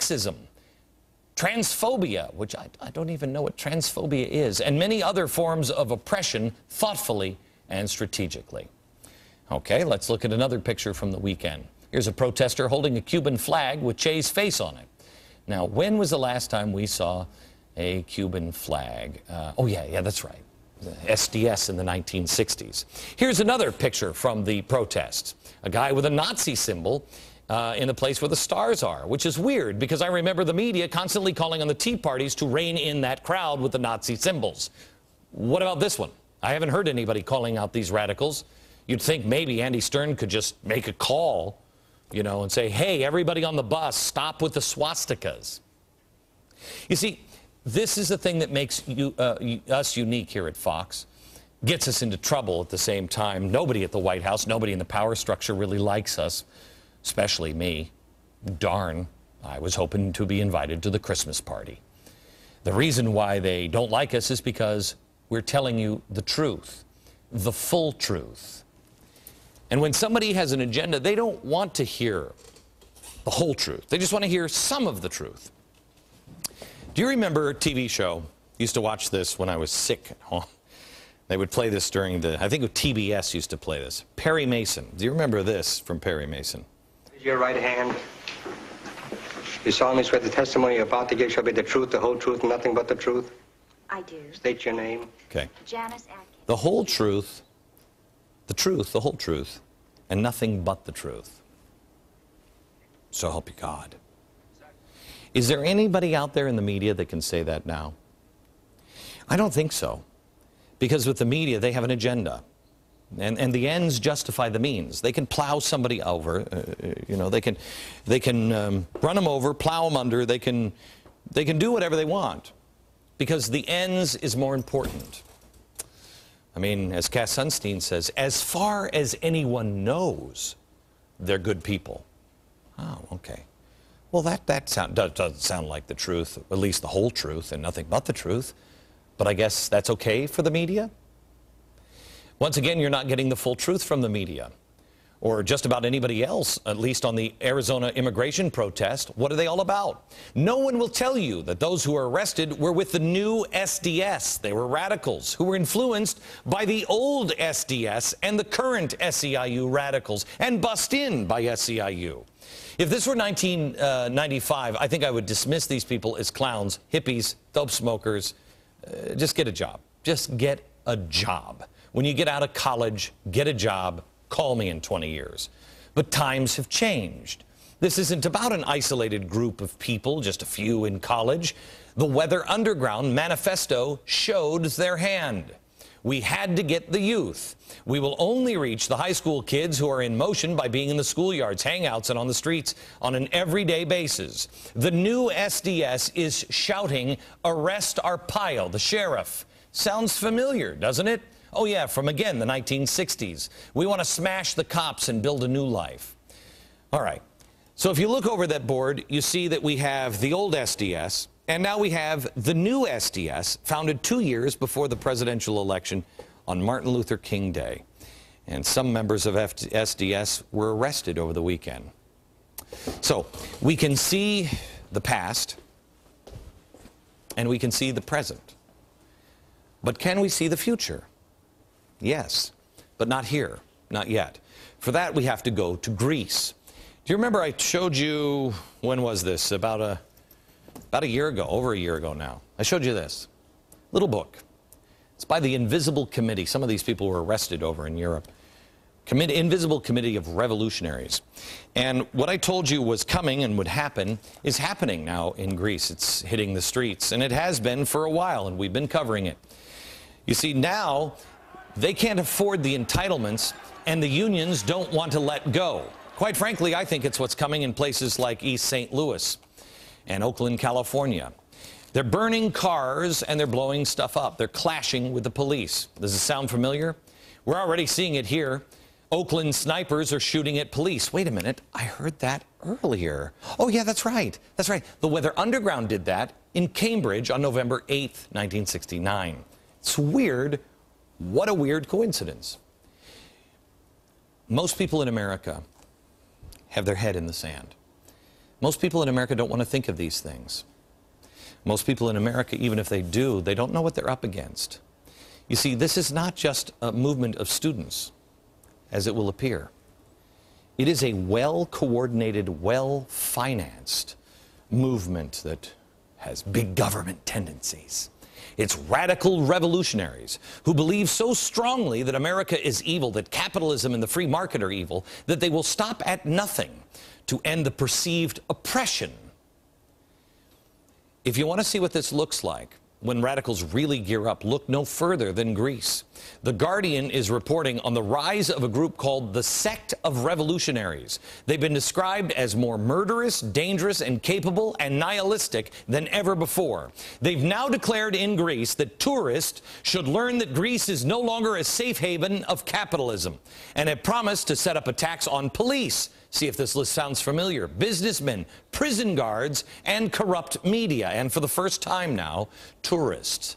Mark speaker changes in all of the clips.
Speaker 1: sexism, transphobia, which I don't even know what transphobia is, and many other forms of oppression thoughtfully and strategically. Okay, let's look at another picture from the weekend. Here's a protester holding a Cuban flag with Che's face on it. Now, when was the last time we saw a Cuban flag? Oh, yeah, that's right. SDS in the 1960s. Here's another picture from the protests. A guy with a Nazi symbol in the place where the stars are, which is weird because I remember the media constantly calling on the Tea Parties to rein in that crowd with the Nazi symbols. What about this one? I haven't heard anybody calling out these radicals. You'd think maybe Andy Stern could just make a call, you know, and say, hey, everybody on the bus, stop with the swastikas. You see, this is the thing that makes us unique here at Fox, gets us into trouble at the same time. Nobody at the White House, nobody in the power structure really likes us, especially me. Darn, I was hoping to be invited to the Christmas party. The reason why they don't like us is because we're telling you the truth, the full truth. And when somebody has an agenda, they don't want to hear the whole truth. They just want to hear some of the truth. Do you remember a TV show? I used to watch this when I was sick at home. They would play this during the, I think TBS used to play this. Perry Mason. Do you remember this from Perry Mason?
Speaker 2: Your right hand. You solemnly swear the testimony you're about to give shall be the truth, the whole truth, and nothing but the truth?
Speaker 3: I do.
Speaker 2: State your name.
Speaker 1: Okay.
Speaker 3: Janice Atkins.
Speaker 1: The whole truth, the whole truth, and nothing but the truth. So help you God. Is there anybody out there in the media that can say that now? I don't think so. Because with the media, they have an agenda. And the ends justify the means. They can plow somebody over, you know, they can run them over, plow them under, they can do whatever they want. Because the ends is more important. I mean, as Cass Sunstein says, as far as anyone knows, they're good people. Oh, okay. Well, that doesn't sound like the truth, at least the whole truth and nothing but the truth. But I guess that's okay for the media? Once again, you're not getting the full truth from the media. Or just about anybody else, at least on the Arizona immigration protest. What are they all about? No one will tell you that those who were arrested were with the new SDS. They were radicals who were influenced by the old SDS and the current SEIU radicals and bussed in by SEIU. If this were 1995, I think I would dismiss these people as clowns, hippies, dope smokers. Just get a job. Just get a job. When you get out of college, get a job. Call me in 20 years. But times have changed. This isn't about an isolated group of people, just a few in college. The Weather Underground manifesto showed their hand. We had to get the youth. We will only reach the high school kids who are in motion by being in the schoolyards, hangouts, and on the streets on an everyday basis. The new SDS is shouting, "Arrest Arpaio, the sheriff." Sounds familiar, doesn't it? Oh yeah, from again, the 1960s. We want to smash the cops and build a new life. All right. So if you look over that board, you see that we have the old SDS, and now we have the new SDS, founded 2 years before the presidential election on Martin Luther King Day. And some members of SDS were arrested over the weekend. So we can see the past, and we can see the present. But can we see the future? Yes, but not here, not yet. For that, we have to go to Greece. Do you remember I showed you, when was this? About a year ago, over a year ago now. I showed you this little book. It's by the Invisible Committee. Some of these people were arrested over in Europe. Invisible Committee of Revolutionaries. And what I told you was coming and would happen is happening now in Greece. It's hitting the streets, and it has been for a while, and we've been covering it. You see, now they can't afford the entitlements, and the unions don't want to let go. Quite frankly, I think it's what's coming in places like East St. Louis and Oakland, California. They're burning cars and they're blowing stuff up. They're clashing with the police. Does it sound familiar? We're already seeing it here. Oakland snipers are shooting at police. Wait a minute, I heard that earlier. Oh yeah, that's right. That's right. The Weather Underground did that in Cambridge on November 8th, 1969. It's weird. What a weird coincidence. Most people in America have their head in the sand. Most people in America don't want to think of these things. Most people in America, even if they do, they don't know what they're up against. You see, this is not just a movement of students, as it will appear. It is a well-coordinated, well-financed movement that has big government tendencies. It's radical revolutionaries who believe so strongly that America is evil, that capitalism and the free market are evil, that they will stop at nothing to end the perceived oppression. If you want to see what this looks like when radicals really gear up, look no further than Greece. The Guardian is reporting on the rise of a group called the Sect of Revolutionaries. They've been described as more murderous, dangerous, and capable and nihilistic than ever before. They've now declared in Greece that tourists should learn that Greece is no longer a safe haven of capitalism, and have promised to set up attacks on police. See if this list sounds familiar. Businessmen, prison guards, and corrupt media. And for the first time now, tourists.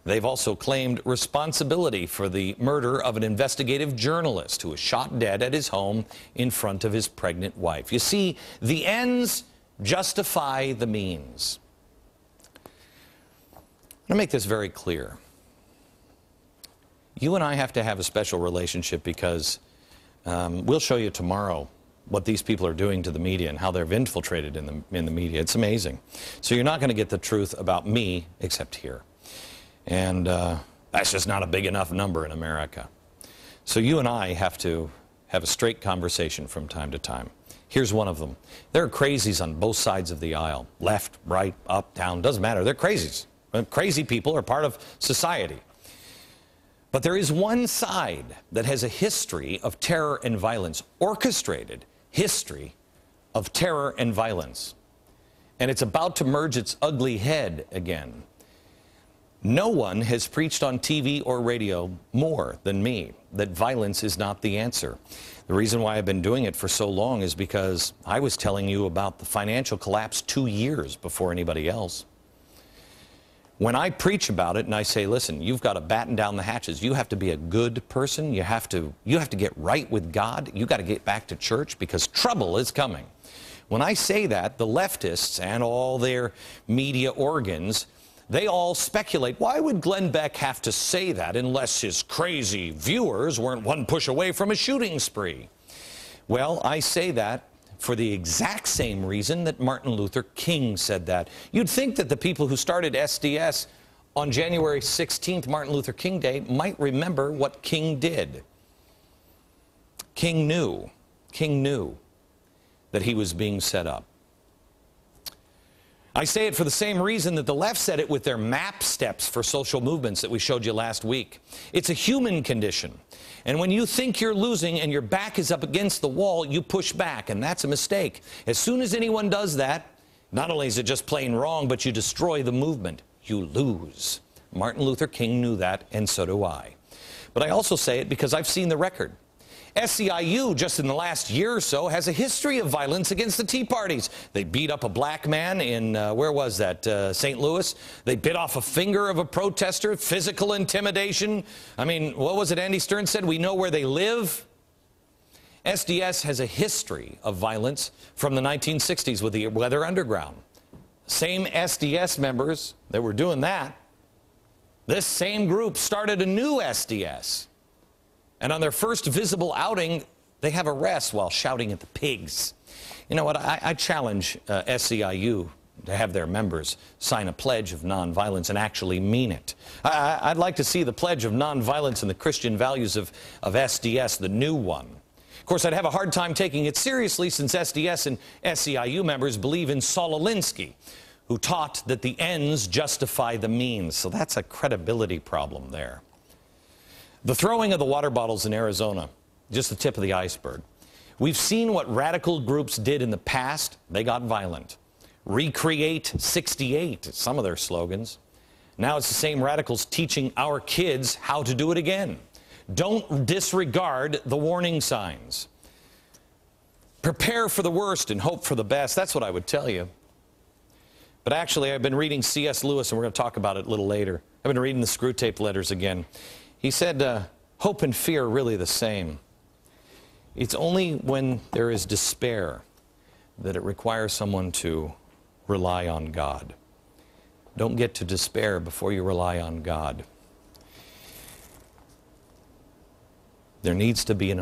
Speaker 1: They've also claimed responsibility for the murder of an investigative journalist who was shot dead at his home in front of his pregnant wife. You see, the ends justify the means. I'm going to make this very clear. You and I have to have a special relationship because we'll show you tomorrow what these people are doing to the media and how they've infiltrated in the media. It's amazing. So you're not going to get the truth about me except here. And that's just not a big enough number in America. So you and I have to have a straight conversation from time to time. Here's one of them. There are crazies on both sides of the aisle. Left, right, up, down, doesn't matter. They're crazies. Crazy people are part of society. But there is one side that has a history of terror and violence, orchestrated history of terror and violence. And it's about to merge its ugly head again. No one has preached on TV or radio more than me that violence is not the answer. The reason why I've been doing it for so long is because I was telling you about the financial collapse 2 years before anybody else. When I preach about it and I say, listen, you've got to batten down the hatches. You have to be a good person. You have to get right with God. You got to get back to church because trouble is coming. When I say that, the leftists and all their media organs, they all speculate, why would Glenn Beck have to say that unless his crazy viewers weren't one push away from a shooting spree? Well, I say that for the exact same reason that Martin Luther King said that. You'd think that the people who started SDS on January 16th, Martin Luther King Day, might remember what King did. King knew that he was being set up. I say it for the same reason that the left said it with their MAP steps for social movements that we showed you last week. It's a human condition. And when you think you're losing and your back is up against the wall, you push back, and that's a mistake. As soon as anyone does that, not only is it just plain wrong, but you destroy the movement. You lose. Martin Luther King knew that, and so do I. But I also say it because I've seen the record. SEIU, just in the last year or so, has a history of violence against the Tea Parties. They beat up a black man in, where was that, St. Louis? They bit off a finger of a protester, physical intimidation. I mean, what was it Andy Stern said? We know where they live. SDS has a history of violence from the 1960s with the Weather Underground. Same SDS members that were doing that, this same group started a new SDS. And on their first visible outing, they have arrests while shouting at the pigs. You know what? I challenge SEIU to have their members sign a pledge of nonviolence and actually mean it. I'd like to see the pledge of nonviolence and the Christian values of SDS, the new one. Of course, I'd have a hard time taking it seriously since SDS and SEIU members believe in Saul Alinsky, who taught that the ends justify the means. So that's a credibility problem there. The throwing of the water bottles in Arizona, just the tip of the iceberg. We've seen what radical groups did in the past. They got violent. Recreate 68, some of their slogans. Now it's the same radicals teaching our kids how to do it again. Don't disregard the warning signs. Prepare for the worst and hope for the best. That's what I would tell you. But actually, I've been reading C.S. Lewis, and we're going to talk about it a little later. I've been reading the Screwtape Letters again. He said, hope and fear are really the same. It's only when there is despair that it requires someone to rely on God. Don't get to despair before you rely on God. There needs to be an